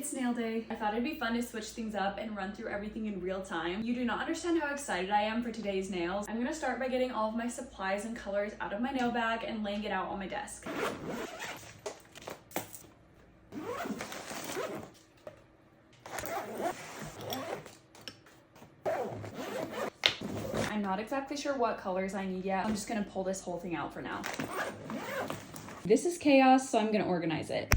It's nail day. I thought it'd be fun to switch things up and run through everything in real time. You do not understand how excited I am for today's nails. I'm gonna start by getting all of my supplies and colors out of my nail bag and laying it out on my desk. I'm not exactly sure what colors I need yet. I'm just gonna pull this whole thing out for now. This is chaos, so I'm gonna organize it.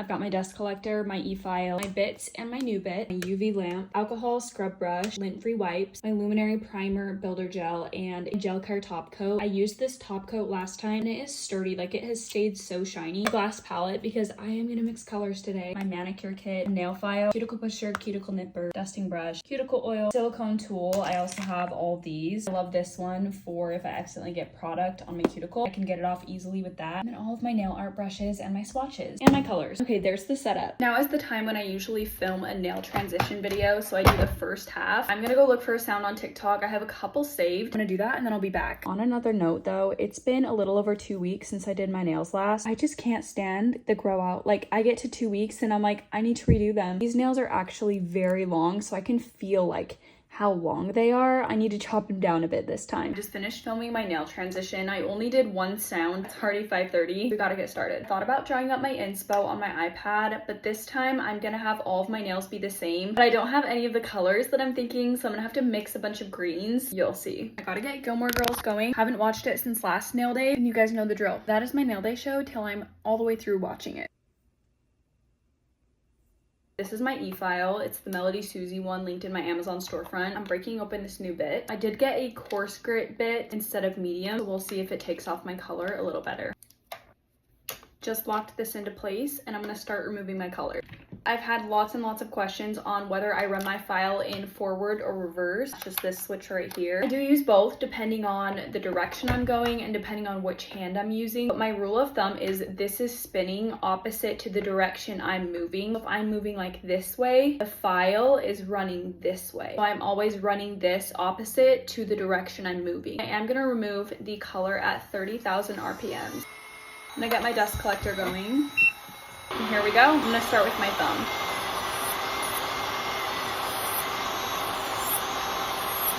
I've got my dust collector, my e-file, my bits and my new bit, my UV lamp, alcohol scrub brush, lint-free wipes, my luminary primer, builder gel, and a GELCARE top coat. I used this top coat last time and it is sturdy, like it has stayed so shiny. Glass palette because I am gonna mix colors today. My manicure kit, nail file, cuticle pusher, cuticle nipper, dusting brush, cuticle oil, silicone tool. I also have all these. I love this one for if I accidentally get product on my cuticle, I can get it off easily with that. And all of my nail art brushes and my swatches and my colors. Okay, there's the setup. Now is the time when I usually film a nail transition video, so I do the first half. I'm gonna go look for a sound on TikTok. I have a couple saved. I'm gonna do that and then I'll be back. On another note though, it's been a little over 2 weeks since I did my nails last. I just can't stand the grow out. Like I get to 2 weeks and I'm like, I need to redo them. These nails are actually very long, so I can feel like how long they are. I need to chop them down a bit this time. I just finished filming my nail transition. I only did one sound. It's already 5:30. We gotta get started. Thought about drawing up my inspo on my iPad, but this time I'm gonna have all of my nails be the same. But I don't have any of the colors that I'm thinking, so I'm gonna have to mix a bunch of greens. You'll see. I gotta get Gilmore Girls going. Haven't watched it since last nail day, and you guys know the drill. That is my nail day show till I'm all the way through watching it. This is my e-file. It's the Melody Susie one linked in my Amazon storefront. I'm breaking open this new bit. I did get a coarse grit bit instead of medium, so we'll see if it takes off my color a little better. Just locked this into place and I'm gonna start removing my color. I've had lots and lots of questions on whether I run my file in forward or reverse. Just this switch right here. I do use both depending on the direction I'm going and depending on which hand I'm using. But my rule of thumb is this is spinning opposite to the direction I'm moving. If I'm moving like this way, the file is running this way. So I'm always running this opposite to the direction I'm moving. I am gonna remove the color at 30,000 RPMs. I'm gonna get my dust collector going. And here we go. I'm gonna start with my thumb.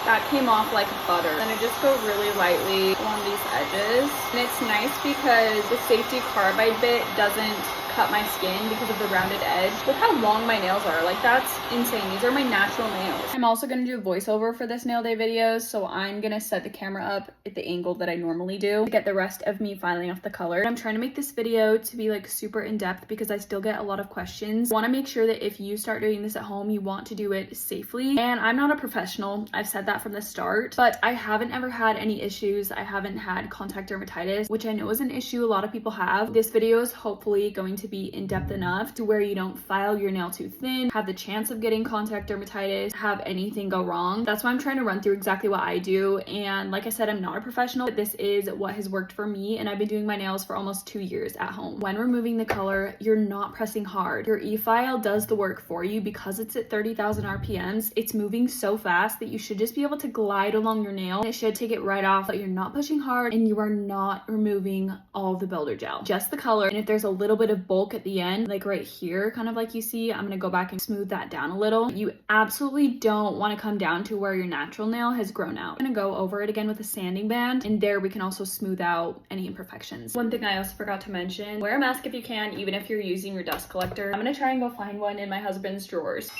That came off like butter. Then I just go really lightly along these edges. And it's nice because the safety carbide bit doesn't cut my skin because of the rounded edge. Look how long my nails are. Like that's insane. These are my natural nails. I'm also gonna do a voiceover for this nail day videos, so I'm gonna set the camera up at the angle that I normally do to get the rest of me filing off the color. I'm trying to make this video to be like super in-depth because I still get a lot of questions. I want to make sure that if you start doing this at home, you want to do it safely. And I'm not a professional. I've said that from the start, but I haven't ever had any issues. I haven't had contact dermatitis, which I know is an issue a lot of people have. This video is hopefully going to be in-depth enough to where you don't file your nail too thin, have the chance of getting contact dermatitis, have anything go wrong. That's why I'm trying to run through exactly what I do. And like I said, I'm not a professional, but this is what has worked for me. And I've been doing my nails for almost 2 years at home. When removing the color, you're not pressing hard. Your e-file does the work for you because it's at 30,000 RPMs. It's moving so fast that you should just be able to glide along your nail. It should take it right off, but you're not pushing hard and you are not removing all the builder gel, just the color. And if there's a little bit of bulk at the end, like right here, kind of like you see, I'm gonna go back and smooth that down a little. You absolutely don't want to come down to where your natural nail has grown out. I'm gonna go over it again with a sanding band, and there we can also smooth out any imperfections. One thing I also forgot to mention, wear a mask if you can, even if you're using your dust collector. I'm gonna try and go find one in my husband's drawers.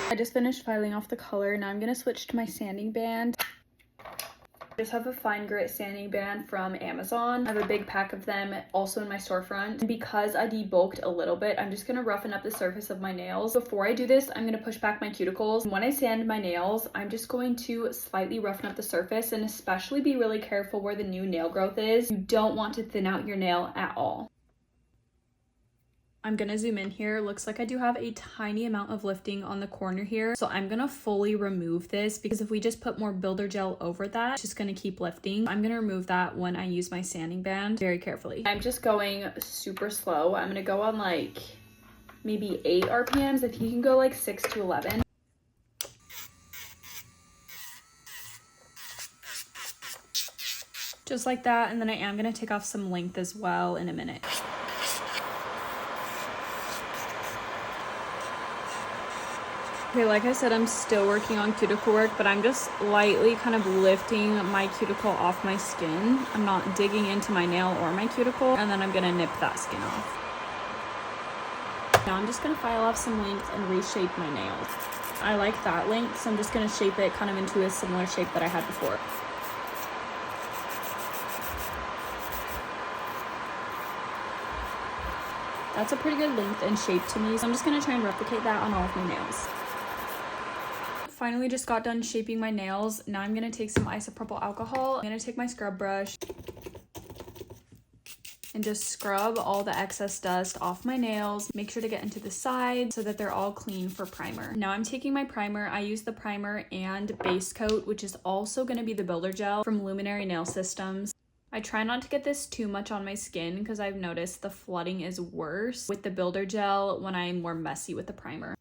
I just finished filing off the color. Now I'm gonna switch to my sanding band. I just have a fine grit sanding band from Amazon. I have a big pack of them also in my storefront. And because I debulked a little bit, I'm just gonna roughen up the surface of my nails. Before I do this, I'm gonna push back my cuticles. And when I sand my nails, I'm just going to slightly roughen up the surface and especially be really careful where the new nail growth is. You don't want to thin out your nail at all. I'm gonna zoom in here. Looks like I do have a tiny amount of lifting on the corner here. So I'm gonna fully remove this because if we just put more builder gel over that, it's just gonna keep lifting. I'm gonna remove that when I use my sanding band very carefully. I'm just going super slow. I'm gonna go on like maybe 8 RPMs. If you can go like 6 to 11. Just like that. And then I am gonna take off some length as well in a minute. Okay, like I said, I'm still working on cuticle work, but I'm just lightly kind of lifting my cuticle off my skin. I'm not digging into my nail or my cuticle, and then I'm gonna nip that skin off. Now I'm just gonna file off some length and reshape my nails. I like that length, so I'm just gonna shape it kind of into a similar shape that I had before. That's a pretty good length and shape to me, so I'm just gonna try and replicate that on all of my nails. Finally just got done shaping my nails. Now I'm gonna take some isopropyl alcohol. I'm gonna take my scrub brush and just scrub all the excess dust off my nails. Make sure to get into the sides so that they're all clean for primer. Now I'm taking my primer. I use the primer and base coat, which is also gonna be the builder gel from Luminary Nail Systems. I try not to get this too much on my skin because I've noticed the flooding is worse with the builder gel when I'm more messy with the primer.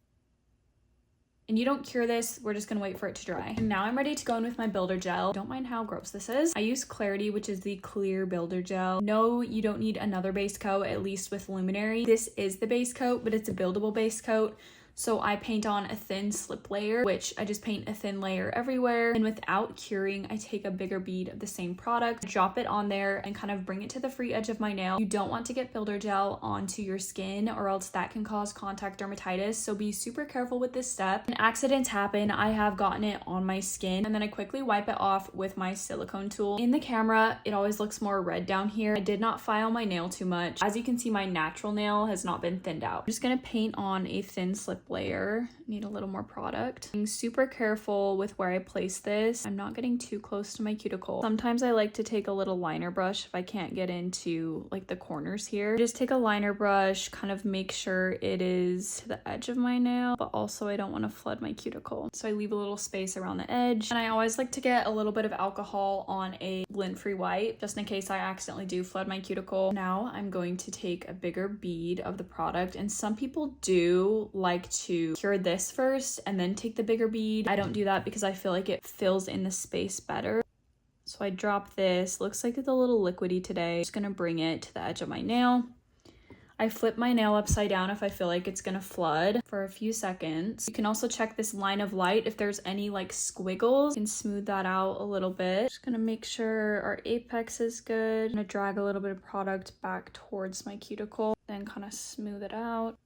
And you don't cure this, we're just gonna wait for it to dry. And now I'm ready to go in with my builder gel. Don't mind how gross this is. I use Clarity, which is the clear builder gel. No, you don't need another base coat, at least with Luminary. This is the base coat, but it's a buildable base coat. So I paint on a thin slip layer, which I just paint a thin layer everywhere. And without curing, I take a bigger bead of the same product, drop it on there and kind of bring it to the free edge of my nail. You don't want to get builder gel onto your skin or else that can cause contact dermatitis. So be super careful with this step. When accidents happen, I have gotten it on my skin and then I quickly wipe it off with my silicone tool. In the camera, it always looks more red down here. I did not file my nail too much. As you can see, my natural nail has not been thinned out. I'm just gonna paint on a thin slip layer. Need a little more product. Being super careful with where I place this. I'm not getting too close to my cuticle. Sometimes I like to take a little liner brush if I can't get into like the corners here. Just take a liner brush, kind of make sure it is to the edge of my nail, but also I don't want to flood my cuticle. So I leave a little space around the edge. And I always like to get a little bit of alcohol on a lint-free wipe, just in case I accidentally do flood my cuticle. Now I'm going to take a bigger bead of the product, and some people do like to cure this first and then take the bigger bead. I don't do that because I feel like it fills in the space better. So I drop this. Looks like it's a little liquidy today. Just gonna bring it to the edge of my nail. I flip my nail upside down if I feel like it's gonna flood for a few seconds. You can also check this line of light if there's any like squiggles. You can smooth that out a little bit. Just gonna make sure our apex is good. I'm gonna drag a little bit of product back towards my cuticle, then kind of smooth it out.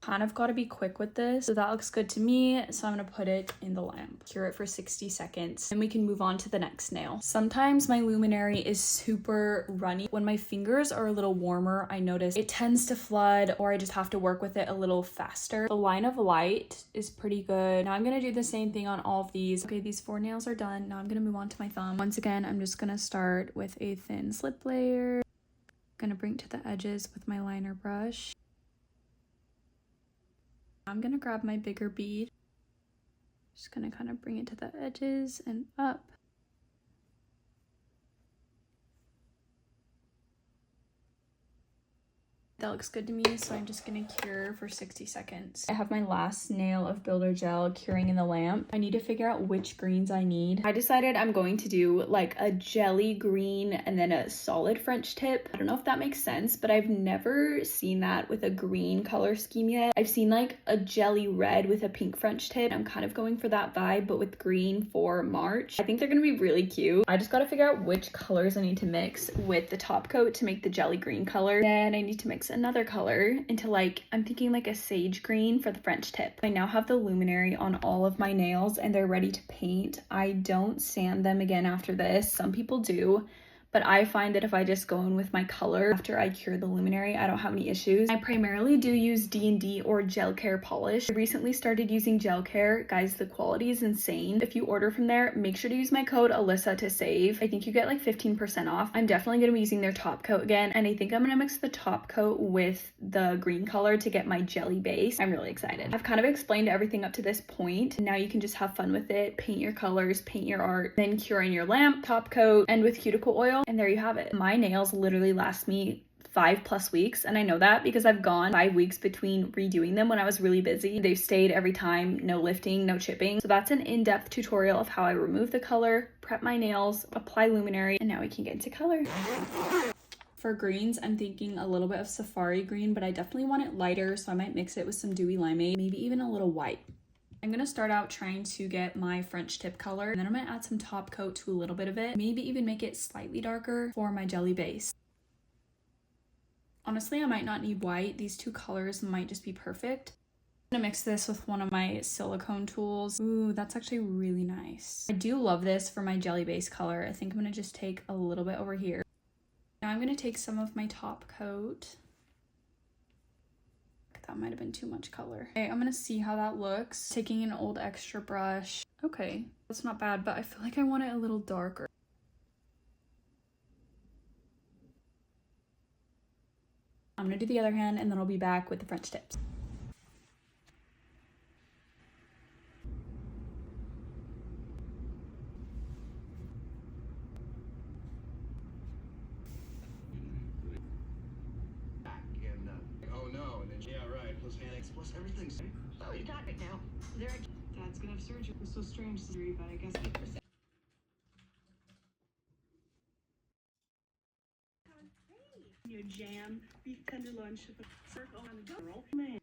Kind of got to be quick with this. So that looks good to me. So I'm going to put it in the lamp, cure it for 60 seconds, and we can move on to the next nail. Sometimes my Luminary is super runny. When my fingers are a little warmer, I notice it tends to flood, or I just have to work with it a little faster. The line of light is pretty good. Now I'm going to do the same thing on all of these. Okay, these 4 nails are done. Now I'm going to move on to my thumb. Once again, I'm just going to start with a thin slip layer. I'm going to bring it to the edges with my liner brush. I'm gonna grab my bigger bead. Just gonna kind of bring it to the edges and up. That looks good to me, so I'm just gonna cure for 60 seconds. I have my last nail of builder gel curing in the lamp. I need to figure out which greens I need. I decided I'm going to do like a jelly green and then a solid French tip. I don't know if that makes sense, but I've never seen that with a green color scheme yet. I've seen like a jelly red with a pink French tip. I'm kind of going for that vibe, but with green for March. I think they're gonna be really cute. I just gotta figure out which colors I need to mix with the top coat to make the jelly green color. Then I need to mix another color into like, I'm thinking like a sage green for the French tip. I now have the Luminary on all of my nails and they're ready to paint. I don't sand them again after this. Some people do, but I find that if I just go in with my color after I cure the Luminary, I don't have any issues. I primarily do use D&D or GELCARE polish. I recently started using GELCARE. Guys, the quality is insane. If you order from there, make sure to use my code Alyssa to save. I think you get like 15% off. I'm definitely going to be using their top coat again, and I think I'm going to mix the top coat with the green color to get my jelly base. I'm really excited. I've kind of explained everything up to this point. Now you can just have fun with it, paint your colors, paint your art, then cure in your lamp, top coat, and with cuticle oil. And there you have it. My nails literally last me 5+ weeks, and I know that because I've gone 5 weeks between redoing them when I was really busy. They've stayed every time, no lifting, no chipping. So that's an in-depth tutorial of how I remove the color, prep my nails, apply Luminary, and now we can get into color. For greens, I'm thinking a little bit of safari green, but I definitely want it lighter, so I might mix it with some dewy limeade, maybe even a little white. I'm gonna start out trying to get my French tip color, and then I'm gonna add some top coat to a little bit of it, maybe even make it slightly darker for my jelly base. Honestly, I might not need white. These two colors might just be perfect. I'm gonna mix this with one of my silicone tools. Ooh, that's actually really nice. I do love this for my jelly base color. I think I'm gonna just take a little bit over here. Now I'm gonna take some of my top coat. That might have been too much color. Okay, I'm gonna see how that looks. Taking an old extra brush. Okay, that's not bad, but I feel like I want it a little darker. I'm gonna do the other hand and then I'll be back with the French tips. Oh no, and then yeah, right. Plus headaches, plus everything's. Oh, you're not right now. Dad's gonna have surgery. It was so strange surgery, but I guess. Your jam, beef tenderloin, circle on the girl, man.